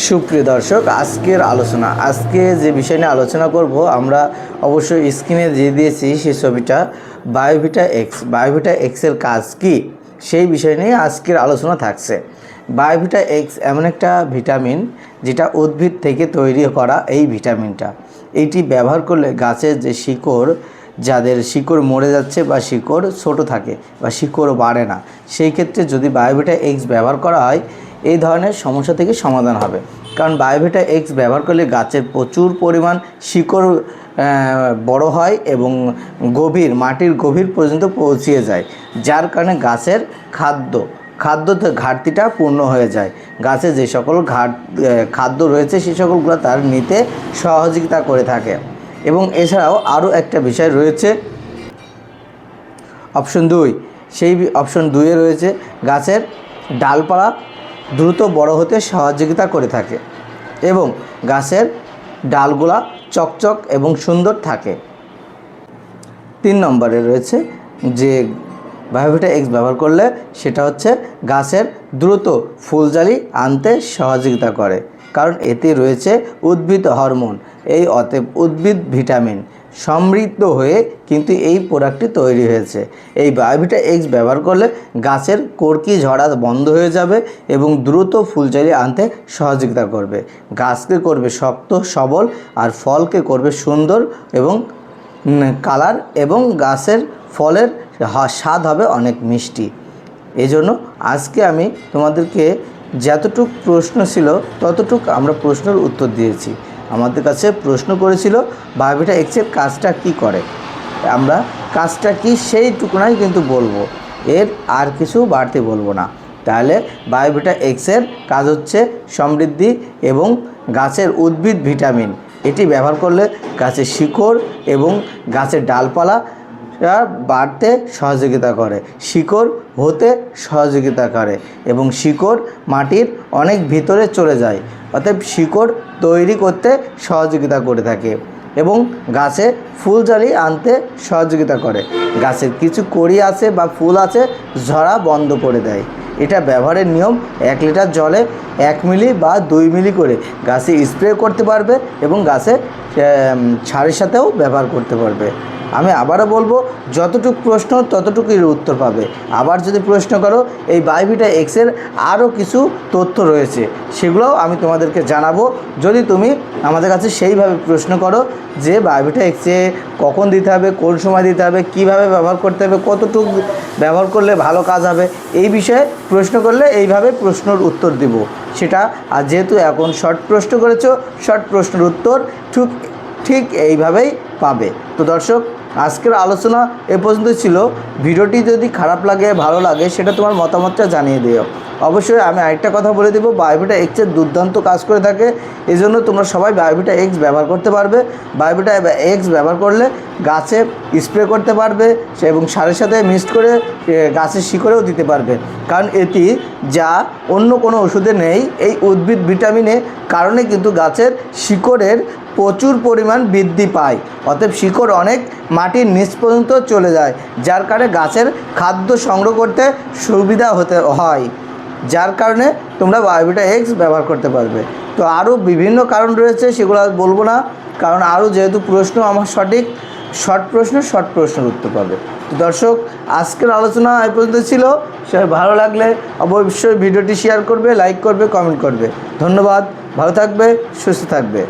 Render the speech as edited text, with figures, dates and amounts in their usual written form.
সুপ্রিয় দর্শক, আজকে যে বিষয় নিয়ে আলোচনা করব আমরা অবশ্যই স্ক্রিনে দিয়ে দিয়েছি সেই ছবিটা। বায়োভিটা এক্সের কাজ কি সেই বিষয় নিয়ে আজকের আলোচনা থাকছে। বায়োভিটা এক্স এমন একটা ভিটামিন যেটা উদ্ভিদ থেকে তৈরি করা। এই ভিটামিনটা এইটি ব্যবহার করলে গাছের যে শিকড়, যাদের শিকড় মরে যাচ্ছে বা শিকড় ছোট থাকে বা শিকড় বাড়ে না, সেই ক্ষেত্রে যদি বায়োভিটা এক্স ব্যবহার করা হয় এই ধরনের সমস্যা থেকে সমাধান হবে। কারণ বায়োভিটা এক্স ব্যবহার করলে গাছের প্রচুর পরিমাণ শিকড় বড় হয় এবং মাটির গভীর পর্যন্ত পৌঁছিয়ে যায়, যার কারণে গাছের খাদ্য ঘাটতিটা পূর্ণ হয়ে যায়। গাছে যে সকল খাদ্য রয়েছে সেই সকলগুলো তার নিতে সহযোগিতা করে থাকে। এবং এছাড়াও আরও একটা বিষয় রয়েছে অপশন 2। সেই অপশন 2-এ রয়েছে গাছের ডালপালা দ্রুত বড় হতে সহযোগিতা করে থাকে এবং গাছের ডালগুলা চকচক এবং সুন্দর থাকে। 3 নম্বরে রয়েছে যে বায়োভিটা এক্স ব্যবহার করলে সেটা হচ্ছে গাছের দ্রুত ফুলজালি আনতে সহযোগিতা করে, কারণ এতে রয়েছে উদ্ভিদ হরমোন। অতএব উদ্ভিদ ভিটামিন সমৃদ্ধ হয়ে কিন্তু এই প্রোডাক্টটি তৈরি হয়েছে। এই বায়োভিটা এক্স ব্যবহার করলে গাছের কর্কি ঝরা বন্ধ হয়ে যাবে এবং দ্রুত ফুলজালি আনতে সহযোগিতা করবে। গাছকে করবে শক্ত সবল আর ফলকে করবে সুন্দর এবং কালার, এবং গাছের ফলের স্বাদ হবে অনেক মিষ্টি। এই জন্য আজকে আমি তোমাদেরকে যতটুক প্রশ্ন ছিল ততটুক আমরা প্রশ্নের উত্তর দিয়েছি। আমাদের কাছে প্রশ্ন করেছিল বায়োভিটা এক্সের কাজটা কি করে, আমরা কাজটা কি সেইটুকুনাই কিন্তু বলবো, এর আর কিছু বাড়তি বলবো না। তাহলে বায়োভিটা এক্সের কাজ হচ্ছে সমৃদ্ধি এবং গাছের উদ্ভিদ ভিটামিন। এটি ব্যবহার করলে গাছের শিকড় এবং গাছের ডালপালা বাড়তে সহযোগিতা করে, শিকড় হতে সহযোগিতা করে এবং শিকড় মাটির অনেক ভিতরে চলে যায়, অতএব শিকড় তৈরি করতে সহযোগিতা করে থাকে এবং গাছে ফুলজালি আনতে সহযোগিতা করে। গাছের কিছু কড়ি আছে বা ফুল আছে ঝরা বন্ধ করে দেয়। এটা ব্যবহারের নিয়ম 1 লিটার জলে 1 মিলি বা 2 মিলি করে গাছে স্প্রে করতে পারবে এবং গাছে সারের সাথেও ব্যবহার করতে পারবে। আমি আবারও বলবো, যতটুকু প্রশ্ন ততটুকুই উত্তর পাবে। আবার যদি প্রশ্ন করো, এই বায়োভিটা এক্সের আরও কিছু তথ্য রয়েছে, সেগুলোও আমি তোমাদেরকে জানাবো যদি তুমি আমাদের কাছে সেইভাবে প্রশ্ন করো যে বায়োভিটা এক্সে কখন দিতে হবে, কোন সময় দিতে হবে, কিভাবে ব্যবহার করতে হবে, কতটুকু ব্যবহার করলে ভালো কাজ হবে, এই বিষয়ে প্রশ্ন করলে এইভাবে প্রশ্নের উত্তর দিব সেটা। আর যেহেতু এখন শর্ট প্রশ্ন করেছো, শর্ট প্রশ্নের উত্তর ঠিক এইভাবেই পাবে। তো দর্শক, আজকের আলোচনা এ পর্যন্ত ছিল। ভিডিওটি যদি খারাপ লাগে ভালো লাগে সেটা তোমার মতামতটা জানিয়ে দিও। অবশ্যই আমি আরেকটা কথা বলে দেবো, বায়োভিটা এক্সের দুর্দান্ত কাজ করে থাকে, এই জন্য তোমরা সবাই বায়োভিটা এক্স ব্যবহার করতে পারবে। বায়োভিটা এক্স ব্যবহার করলে গাছে স্প্রে করতে পারবে এবং সারের সাথে মিক্সড করে গাছের শিকড়েও দিতে পারবে, কারণ এটি যা অন্য কোনো ওষুধে নেই। এই উদ্ভিদ ভিটামিনের কারণে কিন্তু গাছের শিকড়ের প্রচুর পরিমাণ বৃদ্ধি পায়, অতএব শিকড় অনেক মাটির নিচ পর্যন্ত চলে যায়, যার কারণে গাছের খাদ্য সংগ্রহ করতে সুবিধা হয়, যার কারণে তোমরা বায়োভিটা এক্স ব্যবহার করতে পারবে। তো আরও বিভিন্ন কারণ রয়েছে, সেগুলো বলবো না, কারণ আরও যেহেতু প্রশ্ন আমার শর্ট প্রশ্নের উত্তর পাবে। তো দর্শক, আজকের আলোচনা এই পর্যন্ত ছিল। সবাই ভালো লাগলে অবশ্যই ভিডিওটি শেয়ার করবে, লাইক করবে, কমেন্ট করবে। ধন্যবাদ, ভালো থাকবে, সুস্থ থাকবে।